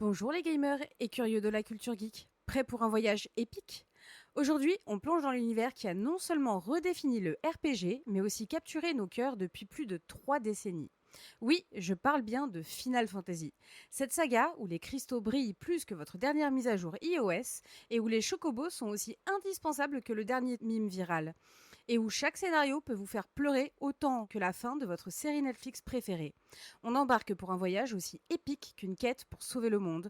Bonjour les gamers et curieux de la culture geek, prêts pour un voyage épique? Aujourd'hui, on plonge dans l'univers qui a non seulement redéfini le RPG, mais aussi capturé nos cœurs depuis plus de 3 décennies. Oui, je parle bien de Final Fantasy. Cette saga où les cristaux brillent plus que votre dernière mise à jour iOS et où les chocobos sont aussi indispensables que le dernier mime viral. Et où chaque scénario peut vous faire pleurer autant que la fin de votre série Netflix préférée. On embarque pour un voyage aussi épique qu'une quête pour sauver le monde,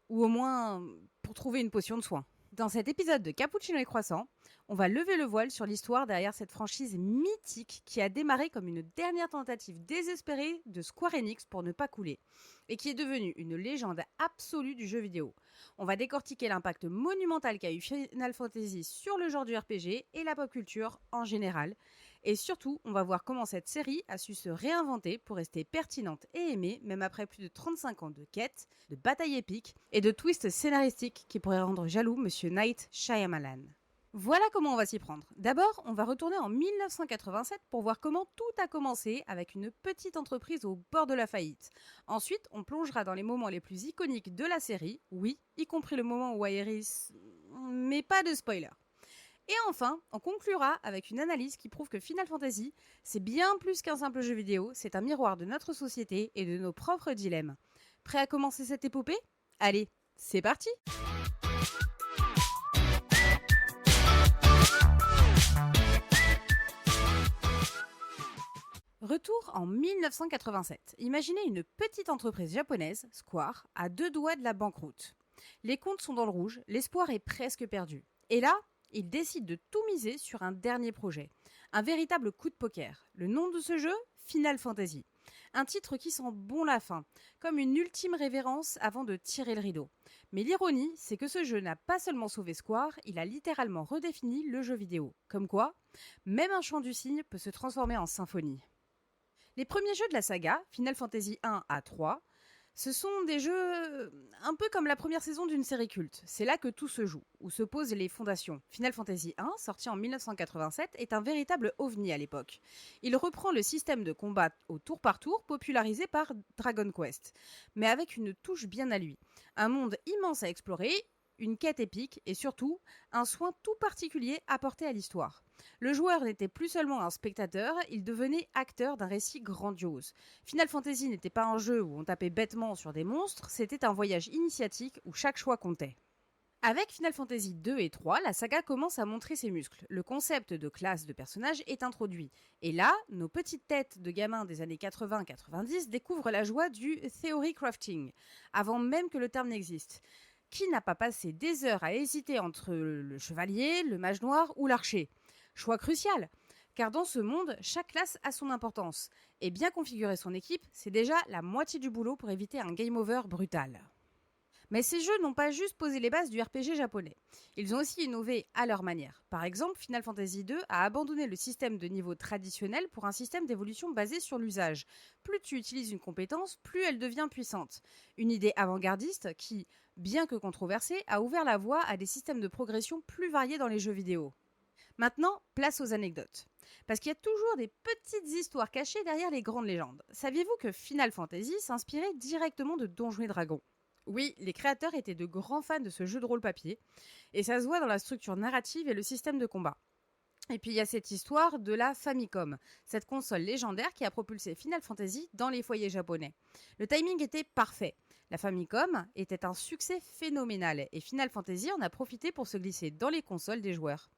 ou au moins pour trouver une potion de soin. Dans cet épisode de Cappuccino et Croissant, on va lever le voile sur l'histoire derrière cette franchise mythique qui a démarré comme une dernière tentative désespérée de Square Enix pour ne pas couler, et qui est devenue une légende absolue du jeu vidéo. On va décortiquer l'impact monumental qu'a eu Final Fantasy sur le genre du RPG et la pop culture en général, et surtout, on va voir comment cette série a su se réinventer pour rester pertinente et aimée, même après plus de 35 ans de quêtes, de batailles épiques et de twists scénaristiques qui pourraient rendre jaloux Monsieur Night Shyamalan. Voilà comment on va s'y prendre. D'abord, on va retourner en 1987 pour voir comment tout a commencé avec une petite entreprise au bord de la faillite. Ensuite, on plongera dans les moments les plus iconiques de la série, oui, y compris le moment où Aerys... Mais pas de spoiler. Et enfin, on conclura avec une analyse qui prouve que Final Fantasy, c'est bien plus qu'un simple jeu vidéo, c'est un miroir de notre société et de nos propres dilemmes. Prêt à commencer cette épopée? Allez, c'est parti! Retour en 1987. Imaginez une petite entreprise japonaise, Square, à 2 doigts de la banqueroute. Les comptes sont dans le rouge, l'espoir est presque perdu. Et là, ils décident de tout miser sur un dernier projet. Un véritable coup de poker. Le nom de ce jeu? Final Fantasy. Un titre qui sent bon la fin, comme une ultime révérence avant de tirer le rideau. Mais l'ironie, c'est que ce jeu n'a pas seulement sauvé Square, il a littéralement redéfini le jeu vidéo. Comme quoi, même un chant du cygne peut se transformer en symphonie. Les premiers jeux de la saga, Final Fantasy 1 à 3, ce sont des jeux un peu comme la première saison d'une série culte. C'est là que tout se joue, où se posent les fondations. Final Fantasy 1, sorti en 1987, est un véritable ovni à l'époque. Il reprend le système de combat au tour par tour popularisé par Dragon Quest, mais avec une touche bien à lui. Un monde immense à explorer, une quête épique et surtout un soin tout particulier apporté à l'histoire. Le joueur n'était plus seulement un spectateur, il devenait acteur d'un récit grandiose. Final Fantasy n'était pas un jeu où on tapait bêtement sur des monstres, c'était un voyage initiatique où chaque choix comptait. Avec Final Fantasy 2 et 3, la saga commence à montrer ses muscles. Le concept de classe de personnage est introduit. Et là, nos petites têtes de gamins des années 80-90 découvrent la joie du theory crafting, avant même que le terme n'existe. Qui n'a pas passé des heures à hésiter entre le chevalier, le mage noir ou l'archer? Choix crucial, car dans ce monde, chaque classe a son importance. Et bien configurer son équipe, c'est déjà la moitié du boulot pour éviter un game over brutal. Mais ces jeux n'ont pas juste posé les bases du RPG japonais. Ils ont aussi innové à leur manière. Par exemple, Final Fantasy II a abandonné le système de niveau traditionnel pour un système d'évolution basé sur l'usage. Plus tu utilises une compétence, plus elle devient puissante. Une idée avant-gardiste qui, bien que controversée, a ouvert la voie à des systèmes de progression plus variés dans les jeux vidéo. Maintenant, place aux anecdotes. Parce qu'il y a toujours des petites histoires cachées derrière les grandes légendes. Saviez-vous que Final Fantasy s'inspirait directement de Donjons et Dragons? Oui, les créateurs étaient de grands fans de ce jeu de rôle papier, et ça se voit dans la structure narrative et le système de combat. Et puis il y a cette histoire de la Famicom, cette console légendaire qui a propulsé Final Fantasy dans les foyers japonais. Le timing était parfait. La Famicom était un succès phénoménal, et Final Fantasy en a profité pour se glisser dans les consoles des joueurs.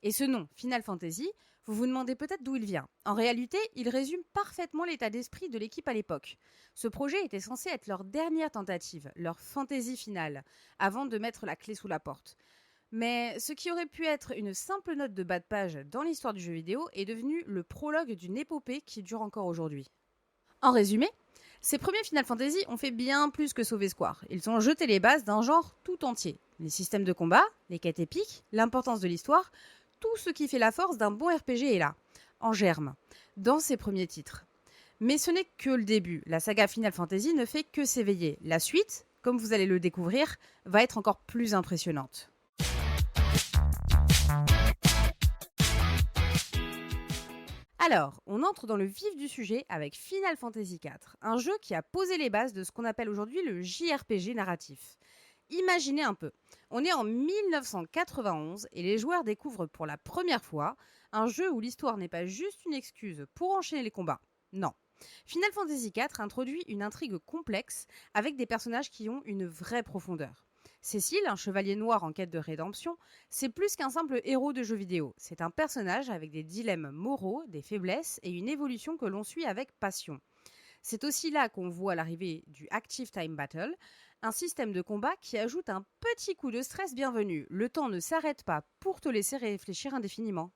Et ce nom, Final Fantasy, vous vous demandez peut-être d'où il vient. En réalité, il résume parfaitement l'état d'esprit de l'équipe à l'époque. Ce projet était censé être leur dernière tentative, leur fantaisie finale, avant de mettre la clé sous la porte. Mais ce qui aurait pu être une simple note de bas de page dans l'histoire du jeu vidéo est devenu le prologue d'une épopée qui dure encore aujourd'hui. En résumé, ces premiers Final Fantasy ont fait bien plus que sauver Square. Ils ont jeté les bases d'un genre tout entier. Les systèmes de combat, les quêtes épiques, l'importance de l'histoire, tout ce qui fait la force d'un bon RPG est là, en germe, dans ses premiers titres. Mais ce n'est que le début. La saga Final Fantasy ne fait que s'éveiller. La suite, comme vous allez le découvrir, va être encore plus impressionnante. Alors, on entre dans le vif du sujet avec Final Fantasy IV, un jeu qui a posé les bases de ce qu'on appelle aujourd'hui le JRPG narratif. Imaginez un peu, on est en 1991 et les joueurs découvrent pour la première fois un jeu où l'histoire n'est pas juste une excuse pour enchaîner les combats. Non. Final Fantasy IV introduit une intrigue complexe avec des personnages qui ont une vraie profondeur. Cécile, un chevalier noir en quête de rédemption, c'est plus qu'un simple héros de jeu vidéo. C'est un personnage avec des dilemmes moraux, des faiblesses et une évolution que l'on suit avec passion. C'est aussi là qu'on voit l'arrivée du Active Time Battle, un système de combat qui ajoute un petit coup de stress bienvenu. Le temps ne s'arrête pas pour te laisser réfléchir indéfiniment.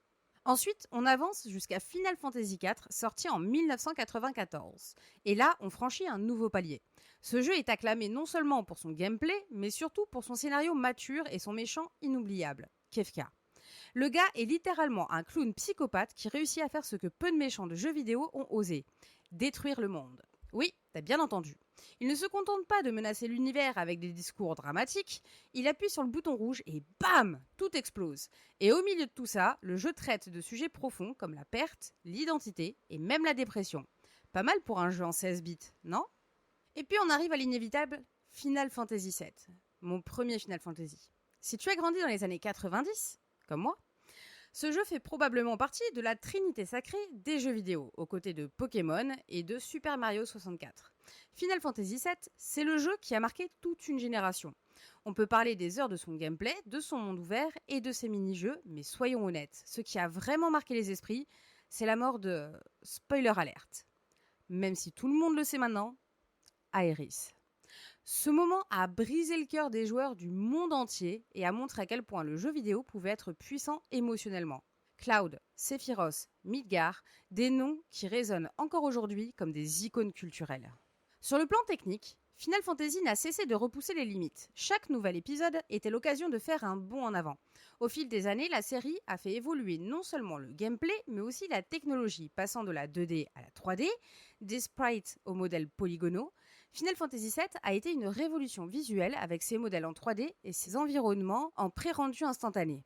Ensuite, on avance jusqu'à Final Fantasy IV, sorti en 1994. Et là, on franchit un nouveau palier. Ce jeu est acclamé non seulement pour son gameplay, mais surtout pour son scénario mature et son méchant inoubliable, Kefka. Le gars est littéralement un clown psychopathe qui réussit à faire ce que peu de méchants de jeux vidéo ont osé, détruire le monde. Oui, t'as bien entendu. Il ne se contente pas de menacer l'univers avec des discours dramatiques, il appuie sur le bouton rouge et bam, tout explose. Et au milieu de tout ça, le jeu traite de sujets profonds comme la perte, l'identité et même la dépression. Pas mal pour un jeu en 16 bits, non? Et puis on arrive à l'inévitable Final Fantasy VII, mon premier Final Fantasy. Si tu as grandi dans les années 90, comme moi, ce jeu fait probablement partie de la trinité sacrée des jeux vidéo, aux côtés de Pokémon et de Super Mario 64. Final Fantasy VII, c'est le jeu qui a marqué toute une génération. On peut parler des heures de son gameplay, de son monde ouvert et de ses mini-jeux, mais soyons honnêtes, ce qui a vraiment marqué les esprits, c'est la mort de... Spoiler alert. Même si tout le monde le sait maintenant, Aeris. Ce moment a brisé le cœur des joueurs du monde entier et a montré à quel point le jeu vidéo pouvait être puissant émotionnellement. Cloud, Sephiroth, Midgar, des noms qui résonnent encore aujourd'hui comme des icônes culturelles. Sur le plan technique, Final Fantasy n'a cessé de repousser les limites. Chaque nouvel épisode était l'occasion de faire un bond en avant. Au fil des années, la série a fait évoluer non seulement le gameplay, mais aussi la technologie, passant de la 2D à la 3D, des sprites aux modèles polygonaux. Final Fantasy VII a été une révolution visuelle avec ses modèles en 3D et ses environnements en pré-rendu instantané.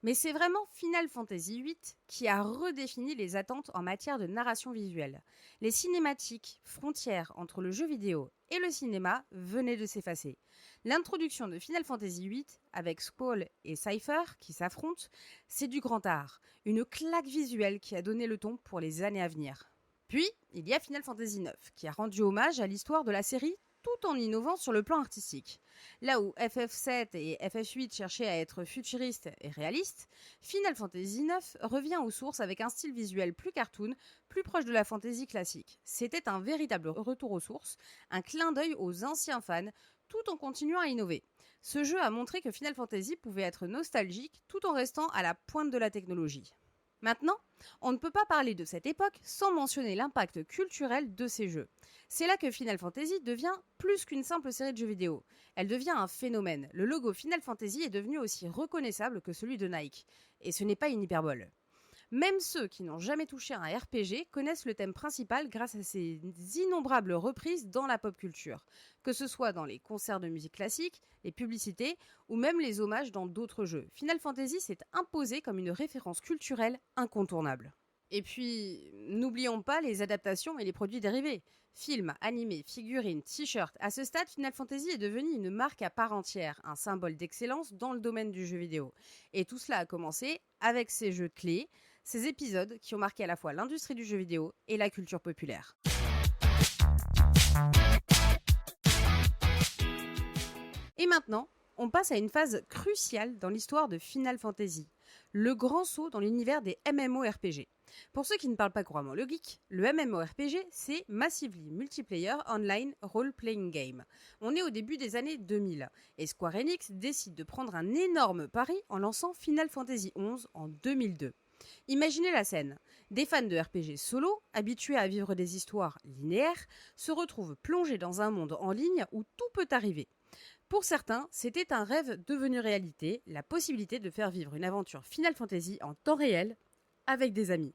Mais c'est vraiment Final Fantasy VIII qui a redéfini les attentes en matière de narration visuelle. Les cinématiques, frontières entre le jeu vidéo et le cinéma, venaient de s'effacer. L'introduction de Final Fantasy VIII, avec Squall et Cypher qui s'affrontent, c'est du grand art, une claque visuelle qui a donné le ton pour les années à venir. Puis, il y a Final Fantasy IX, qui a rendu hommage à l'histoire de la série tout en innovant sur le plan artistique. Là où FF7 et FF8 cherchaient à être futuristes et réalistes, Final Fantasy IX revient aux sources avec un style visuel plus cartoon, plus proche de la fantasy classique. C'était un véritable retour aux sources, un clin d'œil aux anciens fans, tout en continuant à innover. Ce jeu a montré que Final Fantasy pouvait être nostalgique tout en restant à la pointe de la technologie. Maintenant, on ne peut pas parler de cette époque sans mentionner l'impact culturel de ces jeux. C'est là que Final Fantasy devient plus qu'une simple série de jeux vidéo. Elle devient un phénomène. Le logo Final Fantasy est devenu aussi reconnaissable que celui de Nike. Et ce n'est pas une hyperbole. Même ceux qui n'ont jamais touché à un RPG connaissent le thème principal grâce à ses innombrables reprises dans la pop culture, que ce soit dans les concerts de musique classique, les publicités ou même les hommages dans d'autres jeux. Final Fantasy s'est imposé comme une référence culturelle incontournable. Et puis, n'oublions pas les adaptations et les produits dérivés. Films, animés, figurines, t-shirts. À ce stade, Final Fantasy est devenu une marque à part entière, un symbole d'excellence dans le domaine du jeu vidéo. Et tout cela a commencé avec ces jeux clés, ces épisodes qui ont marqué à la fois l'industrie du jeu vidéo et la culture populaire. Et maintenant, on passe à une phase cruciale dans l'histoire de Final Fantasy, le grand saut dans l'univers des MMORPG. Pour ceux qui ne parlent pas couramment le geek, le MMORPG, c'est Massively Multiplayer Online Role-Playing Game. On est au début des années 2000 et Square Enix décide de prendre un énorme pari en lançant Final Fantasy XI en 2002. Imaginez la scène. Des fans de RPG solo, habitués à vivre des histoires linéaires, se retrouvent plongés dans un monde en ligne où tout peut arriver. Pour certains, c'était un rêve devenu réalité, la possibilité de faire vivre une aventure Final Fantasy en temps réel avec des amis.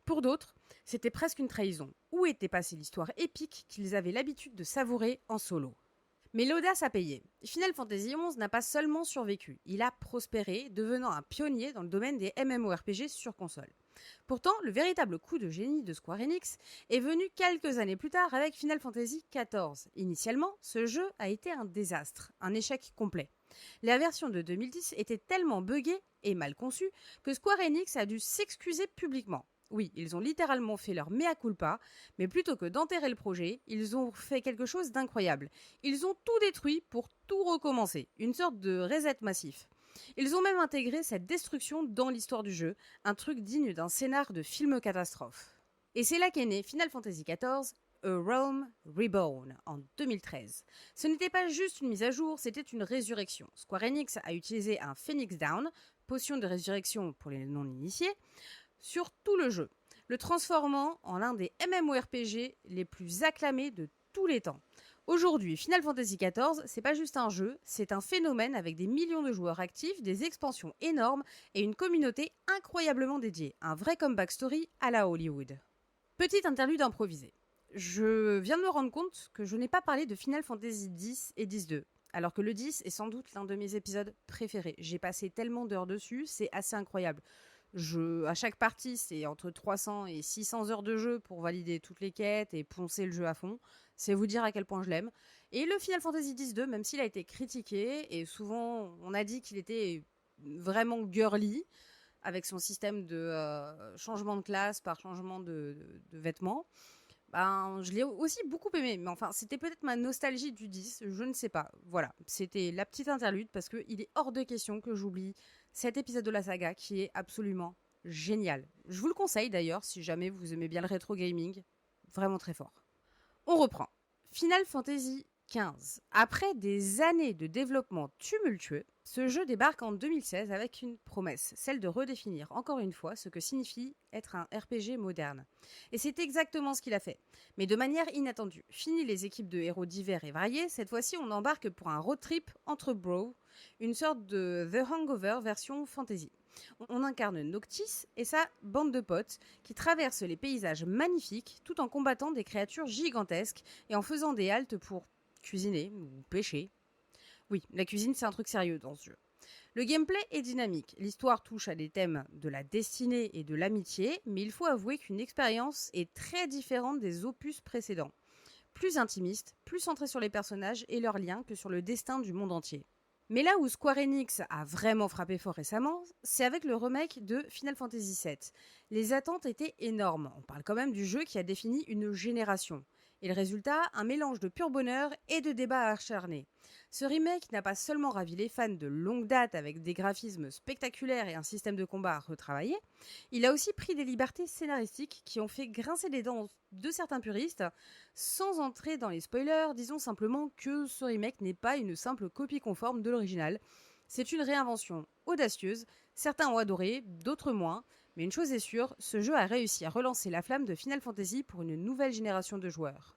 Pour d'autres, c'était presque une trahison. Où était passée l'histoire épique qu'ils avaient l'habitude de savourer en solo ? Mais l'audace a payé. Final Fantasy XI n'a pas seulement survécu, il a prospéré, devenant un pionnier dans le domaine des MMORPG sur console. Pourtant, le véritable coup de génie de Square Enix est venu quelques années plus tard avec Final Fantasy XIV. Initialement, ce jeu a été un désastre, un échec complet. La version de 2010 était tellement buggée et mal conçue que Square Enix a dû s'excuser publiquement. Oui, ils ont littéralement fait leur mea culpa, mais plutôt que d'enterrer le projet, ils ont fait quelque chose d'incroyable. Ils ont tout détruit pour tout recommencer, une sorte de reset massif. Ils ont même intégré cette destruction dans l'histoire du jeu, un truc digne d'un scénar de film catastrophe. Et c'est là qu'est né Final Fantasy XIV, A Realm Reborn, en 2013. Ce n'était pas juste une mise à jour, c'était une résurrection. Square Enix a utilisé un Phoenix Down, potion de résurrection pour les non-initiés, sur tout le jeu, le transformant en l'un des MMORPG les plus acclamés de tous les temps. Aujourd'hui, Final Fantasy XIV, c'est pas juste un jeu, c'est un phénomène avec des millions de joueurs actifs, des expansions énormes et une communauté incroyablement dédiée. Un vrai comeback story à la Hollywood. Petite interlude improvisée. Je viens de me rendre compte que je n'ai pas parlé de Final Fantasy X et X-2, alors que le 10 est sans doute l'un de mes épisodes préférés. J'ai passé tellement d'heures dessus, c'est assez incroyable. À chaque partie, c'est entre 300 et 600 heures de jeu pour valider toutes les quêtes et poncer le jeu à fond. C'est vous dire à quel point je l'aime. Et le Final Fantasy X-2, même s'il a été critiqué, et souvent on a dit qu'il était vraiment girly, avec son système de changement de classe par changement de vêtements, ben, je l'ai aussi beaucoup aimé. Mais enfin, c'était peut-être ma nostalgie du 10, je ne sais pas. Voilà, c'était la petite interlude parce qu'il est hors de question que j'oublie cet épisode de la saga qui est absolument génial. Je vous le conseille d'ailleurs si jamais vous aimez bien le rétro gaming, vraiment très fort. On reprend. Final Fantasy XV. Après des années de développement tumultueux, ce jeu débarque en 2016 avec une promesse, celle de redéfinir encore une fois ce que signifie être un RPG moderne. Et c'est exactement ce qu'il a fait, mais de manière inattendue. Fini les équipes de héros divers et variés, cette fois-ci on embarque pour un road trip entre bros, une sorte de The Hangover version fantasy. On incarne Noctis et sa bande de potes qui traversent les paysages magnifiques tout en combattant des créatures gigantesques et en faisant des haltes pour cuisiner ou pêcher. Oui, la cuisine c'est un truc sérieux dans ce jeu. Le gameplay est dynamique, l'histoire touche à des thèmes de la destinée et de l'amitié, mais il faut avouer qu'une expérience est très différente des opus précédents. Plus intimiste, plus centré sur les personnages et leurs liens que sur le destin du monde entier. Mais là où Square Enix a vraiment frappé fort récemment, c'est avec le remake de Final Fantasy VII. Les attentes étaient énormes, on parle quand même du jeu qui a défini une génération. Et le résultat, un mélange de pur bonheur et de débats acharnés. Ce remake n'a pas seulement ravi les fans de longue date avec des graphismes spectaculaires et un système de combat retravaillé, il a aussi pris des libertés scénaristiques qui ont fait grincer les dents de certains puristes. Sans entrer dans les spoilers, disons simplement que ce remake n'est pas une simple copie conforme de l'original. C'est une réinvention audacieuse, certains ont adoré, d'autres moins, mais une chose est sûre, ce jeu a réussi à relancer la flamme de Final Fantasy pour une nouvelle génération de joueurs.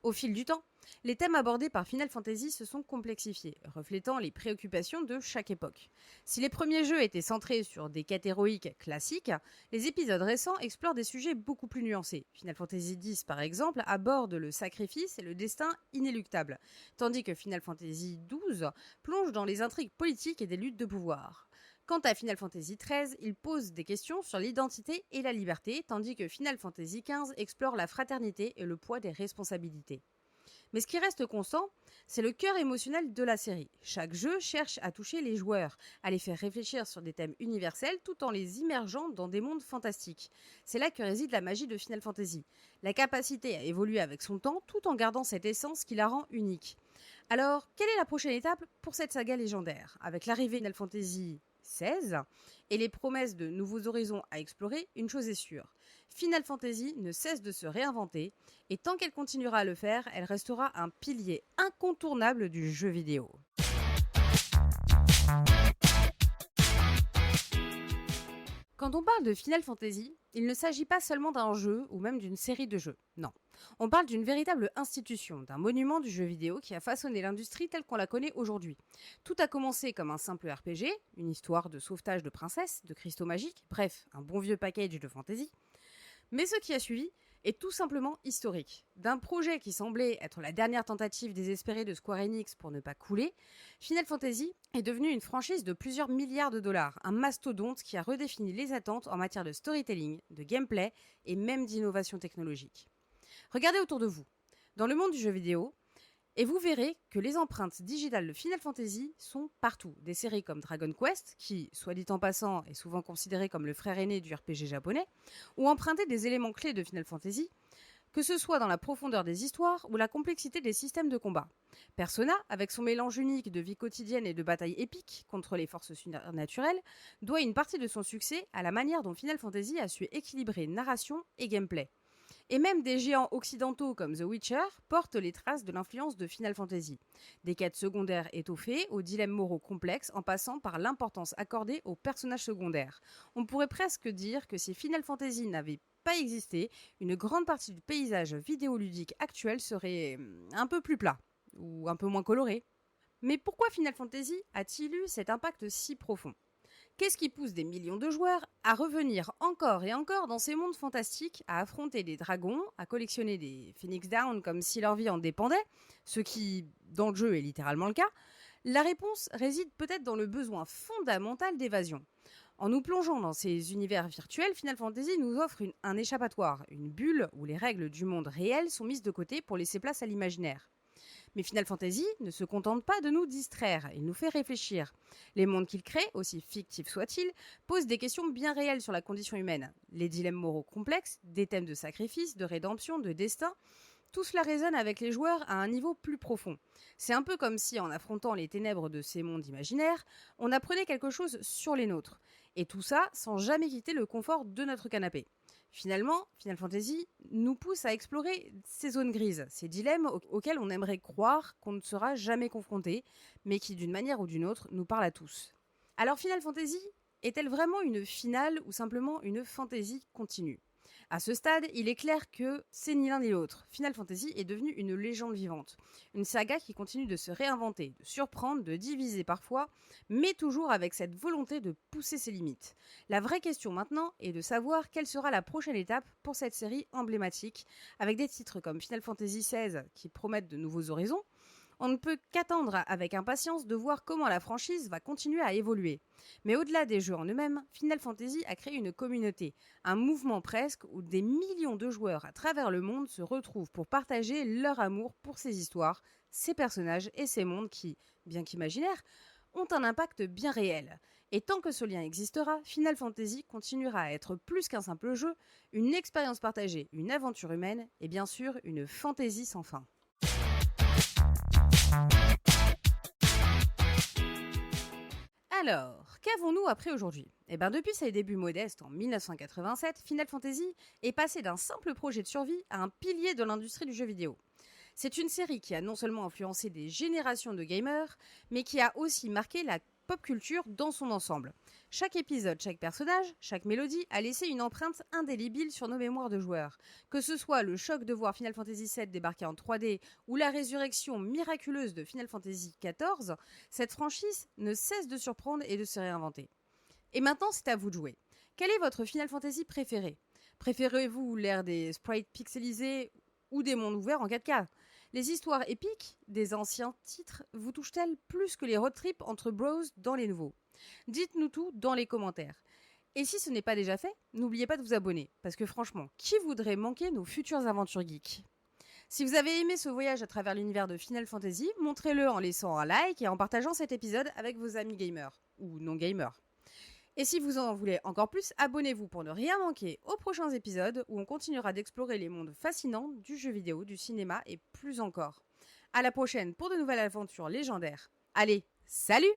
Au fil du temps, les thèmes abordés par Final Fantasy se sont complexifiés, reflétant les préoccupations de chaque époque. Si les premiers jeux étaient centrés sur des quêtes héroïques classiques, les épisodes récents explorent des sujets beaucoup plus nuancés. Final Fantasy X, par exemple, aborde le sacrifice et le destin inéluctable, tandis que Final Fantasy XII plonge dans les intrigues politiques et des luttes de pouvoir. Quant à Final Fantasy XIII, il pose des questions sur l'identité et la liberté, tandis que Final Fantasy XV explore la fraternité et le poids des responsabilités. Mais ce qui reste constant, c'est le cœur émotionnel de la série. Chaque jeu cherche à toucher les joueurs, à les faire réfléchir sur des thèmes universels tout en les immergeant dans des mondes fantastiques. C'est là que réside la magie de Final Fantasy. La capacité à évoluer avec son temps tout en gardant cette essence qui la rend unique. Alors, quelle est la prochaine étape pour cette saga légendaire ? Avec l'arrivée de Final Fantasy XVI et les promesses de nouveaux horizons à explorer, une chose est sûre. Final Fantasy ne cesse de se réinventer et tant qu'elle continuera à le faire, elle restera un pilier incontournable du jeu vidéo. Quand on parle de Final Fantasy, il ne s'agit pas seulement d'un jeu ou même d'une série de jeux, non. On parle d'une véritable institution, d'un monument du jeu vidéo qui a façonné l'industrie telle qu'on la connaît aujourd'hui. Tout a commencé comme un simple RPG, une histoire de sauvetage de princesses, de cristaux magiques, bref, un bon vieux package de fantasy. Mais ce qui a suivi est tout simplement historique. D'un projet qui semblait être la dernière tentative désespérée de Square Enix pour ne pas couler, Final Fantasy est devenu une franchise de plusieurs milliards de dollars, un mastodonte qui a redéfini les attentes en matière de storytelling, de gameplay et même d'innovation technologique. Regardez autour de vous, dans le monde du jeu vidéo, et vous verrez que les empreintes digitales de Final Fantasy sont partout. Des séries comme Dragon Quest, qui, soit dit en passant, est souvent considéré comme le frère aîné du RPG japonais, ont emprunté des éléments clés de Final Fantasy, que ce soit dans la profondeur des histoires ou la complexité des systèmes de combat. Persona, avec son mélange unique de vie quotidienne et de batailles épiques contre les forces surnaturelles, doit une partie de son succès à la manière dont Final Fantasy a su équilibrer narration et gameplay. Et même des géants occidentaux comme The Witcher portent les traces de l'influence de Final Fantasy. Des quêtes secondaires étoffées, aux dilemmes moraux complexes, en passant par l'importance accordée aux personnages secondaires. On pourrait presque dire que si Final Fantasy n'avait pas existé, une grande partie du paysage vidéoludique actuel serait un peu plus plat, ou un peu moins coloré. Mais pourquoi Final Fantasy a-t-il eu cet impact si profond ? Qu'est-ce qui pousse des millions de joueurs à revenir encore et encore dans ces mondes fantastiques, à affronter des dragons, à collectionner des Phoenix Down comme si leur vie en dépendait, ce qui, dans le jeu, est littéralement le cas? La réponse réside peut-être dans le besoin fondamental d'évasion. En nous plongeant dans ces univers virtuels, Final Fantasy nous offre un échappatoire, une bulle où les règles du monde réel sont mises de côté pour laisser place à l'imaginaire. Mais Final Fantasy ne se contente pas de nous distraire, il nous fait réfléchir. Les mondes qu'il crée, aussi fictifs soient-ils, posent des questions bien réelles sur la condition humaine. Les dilemmes moraux complexes, des thèmes de sacrifice, de rédemption, de destin, tout cela résonne avec les joueurs à un niveau plus profond. C'est un peu comme si, en affrontant les ténèbres de ces mondes imaginaires, on apprenait quelque chose sur les nôtres. Et tout ça sans jamais quitter le confort de notre canapé. Finalement, Final Fantasy nous pousse à explorer ces zones grises, ces dilemmes auxquels on aimerait croire qu'on ne sera jamais confronté, mais qui d'une manière ou d'une autre nous parlent à tous. Alors Final Fantasy est-elle vraiment une finale ou simplement une fantaisie continue ? À ce stade, il est clair que c'est ni l'un ni l'autre. Final Fantasy est devenu une légende vivante. Une saga qui continue de se réinventer, de surprendre, de diviser parfois, mais toujours avec cette volonté de pousser ses limites. La vraie question maintenant est de savoir quelle sera la prochaine étape pour cette série emblématique, avec des titres comme Final Fantasy XVI qui promettent de nouveaux horizons. On ne peut qu'attendre avec impatience de voir comment la franchise va continuer à évoluer. Mais au-delà des jeux en eux-mêmes, Final Fantasy a créé une communauté, un mouvement presque où des millions de joueurs à travers le monde se retrouvent pour partager leur amour pour ces histoires, ces personnages et ces mondes qui, bien qu'imaginaires, ont un impact bien réel. Et tant que ce lien existera, Final Fantasy continuera à être plus qu'un simple jeu, une expérience partagée, une aventure humaine et bien sûr une fantaisie sans fin. Alors, qu'avons-nous appris aujourd'hui ? Depuis ses débuts modestes en 1987, Final Fantasy est passé d'un simple projet de survie à un pilier de l'industrie du jeu vidéo. C'est une série qui a non seulement influencé des générations de gamers, mais qui a aussi marqué la pop culture dans son ensemble. Chaque épisode, chaque personnage, chaque mélodie a laissé une empreinte indélébile sur nos mémoires de joueurs. Que ce soit le choc de voir Final Fantasy VII débarquer en 3D ou la résurrection miraculeuse de Final Fantasy XIV, cette franchise ne cesse de surprendre et de se réinventer. Et maintenant, c'est à vous de jouer. Quel est votre Final Fantasy préféré ? Préférez-vous l'ère des sprites pixelisés ou des mondes ouverts en 4K ? Les histoires épiques des anciens titres vous touchent-elles plus que les road trips entre bros dans les nouveaux ? Dites-nous tout dans les commentaires. Et si ce n'est pas déjà fait, n'oubliez pas de vous abonner, parce que franchement, qui voudrait manquer nos futures aventures geeks ? Si vous avez aimé ce voyage à travers l'univers de Final Fantasy, montrez-le en laissant un like et en partageant cet épisode avec vos amis gamers, ou non gamers. Et si vous en voulez encore plus, abonnez-vous pour ne rien manquer aux prochains épisodes où on continuera d'explorer les mondes fascinants du jeu vidéo, du cinéma et plus encore. À la prochaine pour de nouvelles aventures légendaires. Allez, salut !